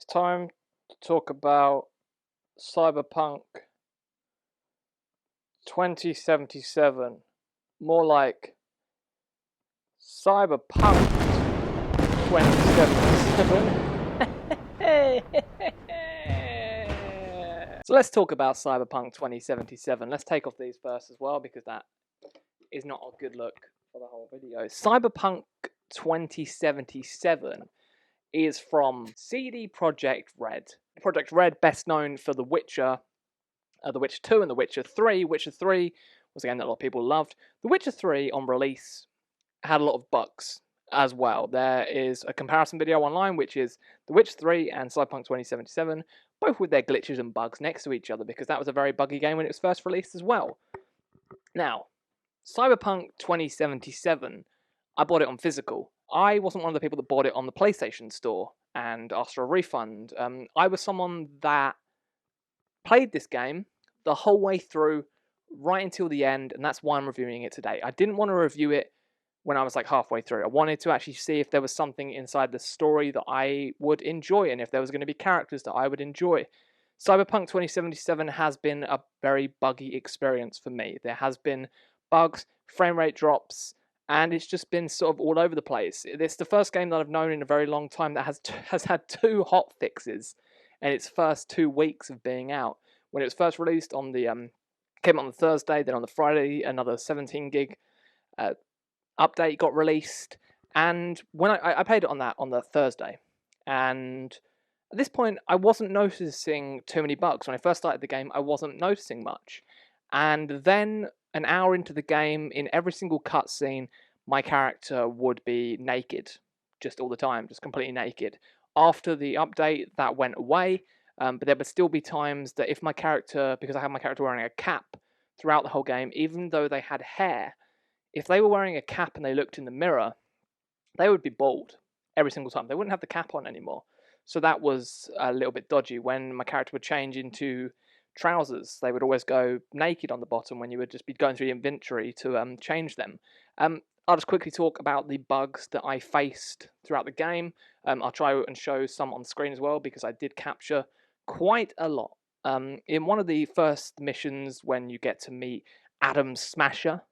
time to talk about Cyberpunk 2077. More like Cyberpunk'd 2077. So let's talk about Cyberpunk 2077. Let's take off these first as well, because that is not a good look for the whole video. Cyberpunk 2077 is from CD Projekt Red. Projekt Red, best known for The Witcher 2 and The Witcher 3. Witcher 3 was a game that a lot of people loved. The Witcher 3 on release had a lot of bugs as well. There is a comparison video online, which is The Witcher 3 and Cyberpunk 2077, both with their glitches and bugs next to each other, because that was a very buggy game when it was first released as well. Now, Cyberpunk 2077, I bought it on physical. I wasn't one of the people that bought it on the PlayStation Store and asked for a refund. I was someone that played this game the whole way through, right until the end, and that's why I'm reviewing it today. I didn't want to review it when I was like halfway through. I wanted to actually see if there was something inside the story that I would enjoy, and if there was going to be characters that I would enjoy. Cyberpunk 2077 has been a very buggy experience for me. There has been bugs, frame rate drops, and it's just been sort of all over the place. It's the first game that I've known in a very long time that has had 2 hot fixes in its first 2 weeks of being out. When it was first released on the came out on the Thursday, then on the Friday another 17 gig update got released, and when I played it on the Thursday, and at this point I wasn't noticing too many bugs. When I first started the game, I wasn't noticing much, and then an hour into the game, in every single cutscene, my character would be naked, just all the time, just completely naked. After the update, that went away, but there would still be times that if my character, because I had my character wearing a cap throughout the whole game, even though they had hair, if they were wearing a cap and they looked in the mirror, they would be bald every single time. They wouldn't have the cap on anymore. So that was a little bit dodgy. When my character would change into trousers, they would always go naked on the bottom when you would just be going through the inventory to change them. I'll just quickly talk about the bugs that I faced throughout the game. I'll try and show some on screen as well, because I did capture quite a lot. In one of the first missions, when you get to meet Adam Smasher,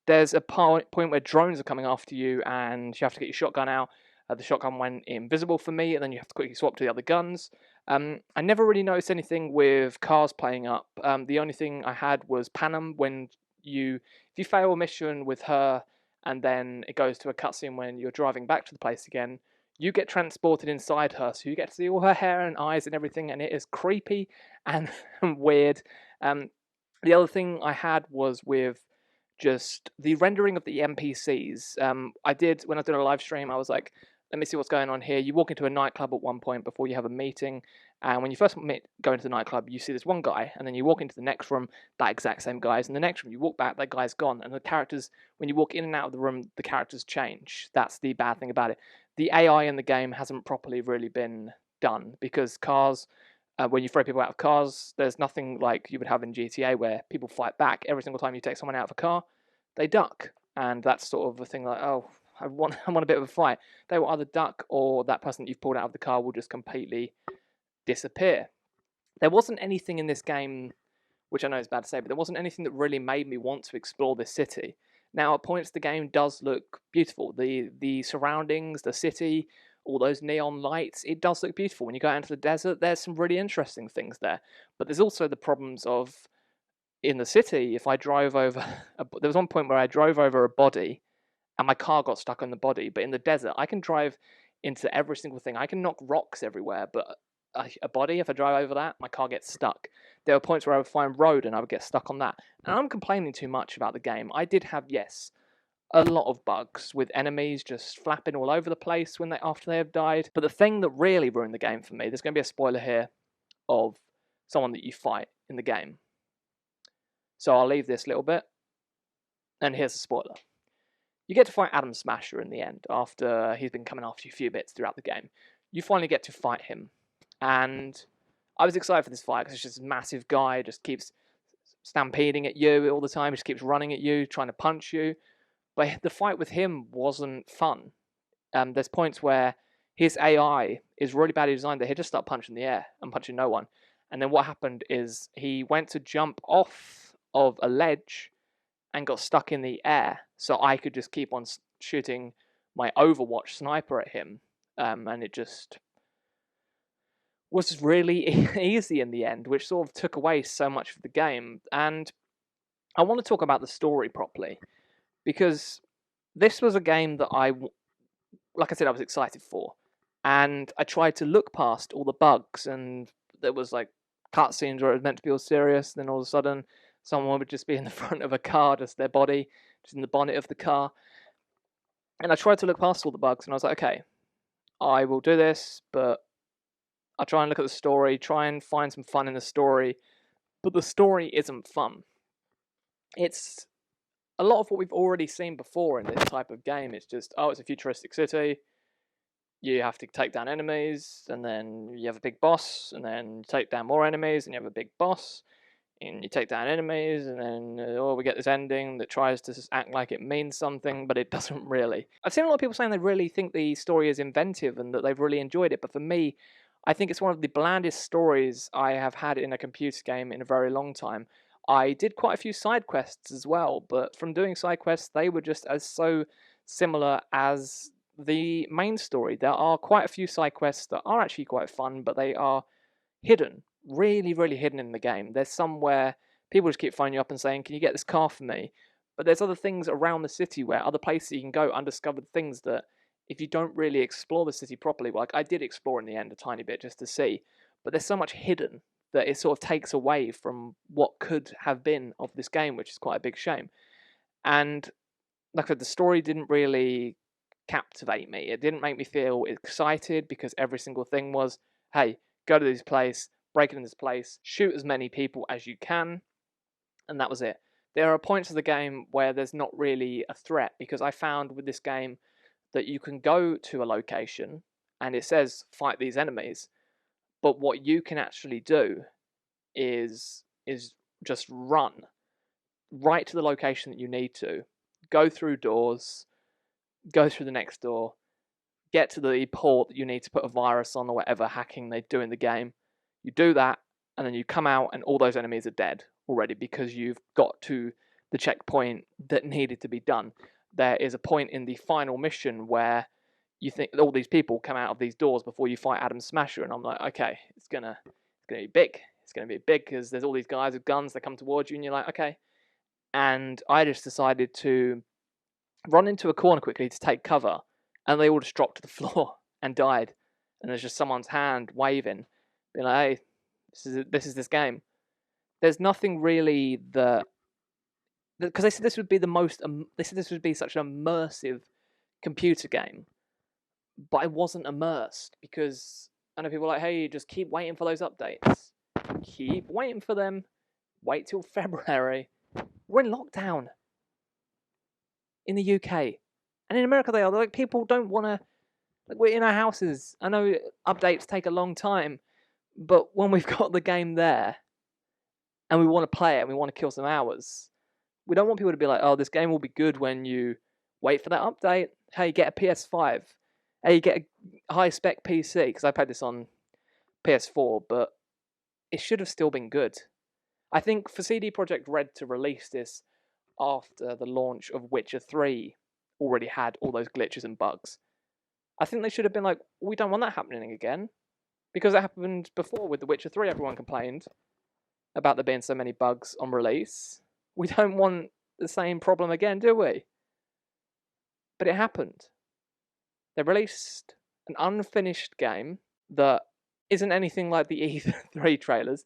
there's a point where drones are coming after you, and you have to get your shotgun out. The shotgun went invisible for me, and then you have to quickly swap to the other guns. I never really noticed anything with cars playing up. The only thing I had was Panam. If you fail a mission with her, and then it goes to a cutscene when you're driving back to the place again, you get transported inside her, so you get to see all her hair and eyes and everything, and it is creepy and weird. The other thing I had was with just the rendering of the NPCs. When I was doing a live stream, I was like, let me see what's going on here. You walk into a nightclub at one point before you have a meeting, and when you first go into the nightclub, you see this one guy, and then you walk into the next room, that exact same guy's in the next room. You walk back, that guy's gone, and the characters, when you walk in and out of the room, the characters change. That's the bad thing about it. The AI in the game hasn't properly really been done, because cars, when you throw people out of cars, there's nothing like you would have in GTA where people fight back. Every single time you take someone out of a car, they duck, and that's sort of a thing like, oh, I want a bit of a fight. They will either duck, or that person that you've pulled out of the car will just completely disappear. There wasn't anything in this game, which I know is bad to say, but there wasn't anything that really made me want to explore this city. Now, at points, the game does look beautiful. The surroundings, the city, all those neon lights, it does look beautiful. When you go out into the desert, there's some really interesting things there. But there's also the problems of, in the city, if I drive over... there was one point where I drove over a body, and my car got stuck on the body. But in the desert, I can drive into every single thing. I can knock rocks everywhere, but a body, if I drive over that, my car gets stuck. There were points where I would find road and I would get stuck on that. And I'm complaining too much about the game. I did have, yes, a lot of bugs with enemies just flapping all over the place after they have died. But the thing that really ruined the game for me, there's going to be a spoiler here of someone that you fight in the game. So I'll leave this little bit, and here's a spoiler. You get to fight Adam Smasher in the end, after he's been coming after you a few bits throughout the game. You finally get to fight him, and I was excited for this fight, because it's just this massive guy, just keeps stampeding at you all the time, just keeps running at you, trying to punch you. But the fight with him wasn't fun. There's points where his AI is really badly designed that he'd just start punching the air and punching no one. And then what happened is he went to jump off of a ledge and got stuck in the air, so I could just keep on shooting my Overwatch sniper at him, and it just was really easy in the end, which sort of took away so much of the game. And I want to talk about the story properly, because this was a game that like I said, I was excited for, and I tried to look past all the bugs, and there was like cutscenes where it was meant to be all serious, then all of a sudden someone would just be in the front of a car, just their body, just in the bonnet of the car. And I tried to look past all the bugs, and I was like, okay, I will do this, but I'll try and look at the story, try and find some fun in the story. But the story isn't fun. It's a lot of what we've already seen before in this type of game. It's just, oh, it's a futuristic city. You have to take down enemies, and then you have a big boss, and then you take down more enemies, and you have a big boss, and you take down enemies, and then we get this ending that tries to act like it means something, but it doesn't really. I've seen a lot of people saying they really think the story is inventive and that they've really enjoyed it, but for me, I think it's one of the blandest stories I have had in a computer game in a very long time. I did quite a few side quests as well, but from doing side quests, they were just as so similar as the main story. There are quite a few side quests that are actually quite fun, but they are hidden, really, really hidden in the game. There's some where people just keep phoning you up and saying, can you get this car for me? But there's other things around the city where other places you can go, undiscovered things that if you don't really explore the city properly, like I did explore in the end a tiny bit just to see, but there's so much hidden that it sort of takes away from what could have been of this game, which is quite a big shame. And like I said, the story didn't really captivate me. It didn't make me feel excited because every single thing was, hey, go to this place, break into this place, shoot as many people as you can, and that was it. There are points of the game where there's not really a threat, because I found with this game that you can go to a location and it says fight these enemies, but what you can actually do is just run right to the location that you need to, go through doors, go through the next door, get to the port that you need to put a virus on or whatever hacking they do in the game. You do that, and then you come out and all those enemies are dead already because you've got to the checkpoint that needed to be done. There is a point in the final mission where you think all these people come out of these doors before you fight Adam Smasher, and I'm like, okay, it's gonna be big. It's gonna be big because there's all these guys with guns that come towards you, and you're like, okay. And I just decided to run into a corner quickly to take cover, and they all just dropped to the floor and died. And there's just someone's hand waving, being like, hey, this is this game. There's nothing really that, because they said this would be this would be such an immersive computer game, but I wasn't immersed because I know people are like, hey, just keep waiting for those updates. Keep waiting for them. Wait till February. We're in lockdown in the UK. And in America they are. Like, people don't want to, like, we're in our houses. I know updates take a long time, but when we've got the game there and we want to play it and we want to kill some hours, we don't want people to be like, oh, this game will be good when you wait for that update. Hey, get a PS5. Hey, get a high-spec PC, because I played this on PS4, but it should have still been good. I think for CD Projekt Red to release this after the launch of Witcher 3 already had all those glitches and bugs, I think they should have been like, we don't want that happening again. Because it happened before with The Witcher 3, everyone complained about there being so many bugs on release. We don't want the same problem again, do we? But it happened. They released an unfinished game that isn't anything like the E3 trailers,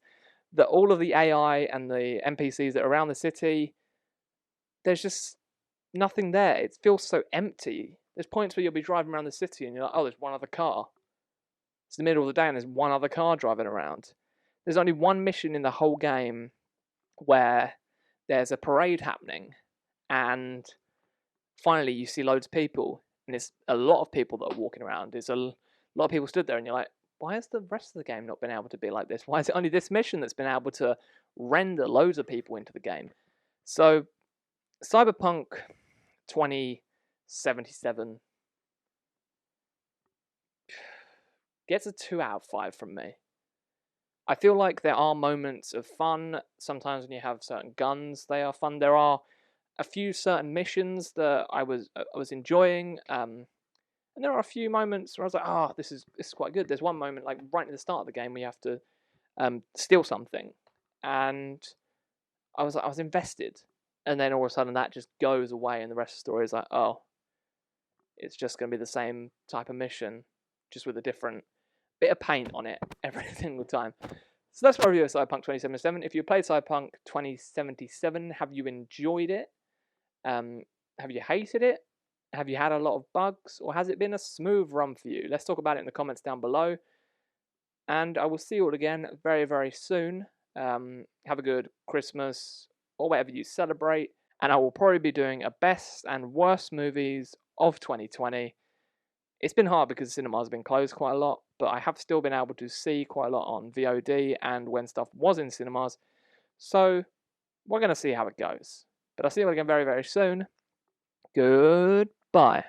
that all of the AI and the NPCs that are around the city, there's just nothing there. It feels so empty. There's points where you'll be driving around the city and you're like, oh, there's one other car. It's the middle of the day and there's one other car driving around. There's only one mission in the whole game where there's a parade happening and finally you see loads of people, and it's a lot of people that are walking around. There's a lot of people stood there and you're like, why has the rest of the game not been able to be like this? Why is it only this mission that's been able to render loads of people into the game? So Cyberpunk 2077, gets a 2 out of 5 from me. I feel like there are moments of fun. Sometimes when you have certain guns, they are fun. There are a few certain missions that I was enjoying, and there are a few moments where I was like, "Oh, this is quite good." There's one moment like right at the start of the game where you have to steal something, and I was invested, and then all of a sudden that just goes away, and the rest of the story is like, oh, it's just going to be the same type of mission, just with a different bit of paint on it every single time. So that's my review of Cyberpunk 2077. If you played Cyberpunk 2077, have you enjoyed it? Have you hated it? Have you had a lot of bugs? Or has it been a smooth run for you? Let's talk about it in the comments down below. And I will see you all again very, very soon. Have a good Christmas or whatever you celebrate. And I will probably be doing a best and worst movies of 2020. It's been hard because the cinemas have been closed quite a lot, but I have still been able to see quite a lot on VOD and when stuff was in cinemas. So we're going to see how it goes. But I'll see you all again very, very soon. Goodbye.